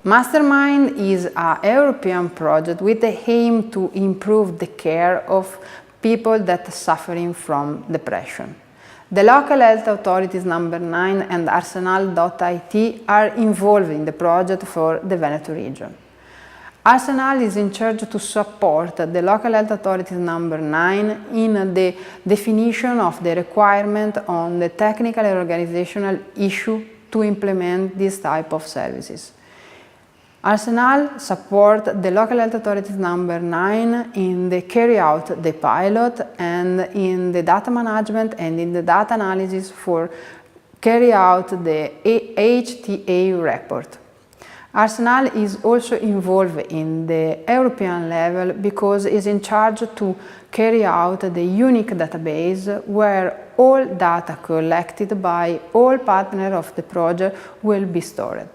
Mastermind is an European project with the aim to improve the care of people that are suffering from depression. The local health authorities number 9 and Arsenal.it are involved in the project for the Veneto region. Arsenal is in charge to support the local health authorities number 9 in the definition of the requirement on the technical and organizational issue to implement this type of services. Arsenal support the local health authorities number 9 in the carry out the pilot and in the data management and in the data analysis for carry out the HTA report. Arsenal is also involved in the European level because it is in charge to carry out the unique database where all data collected by all partners of the project will be stored.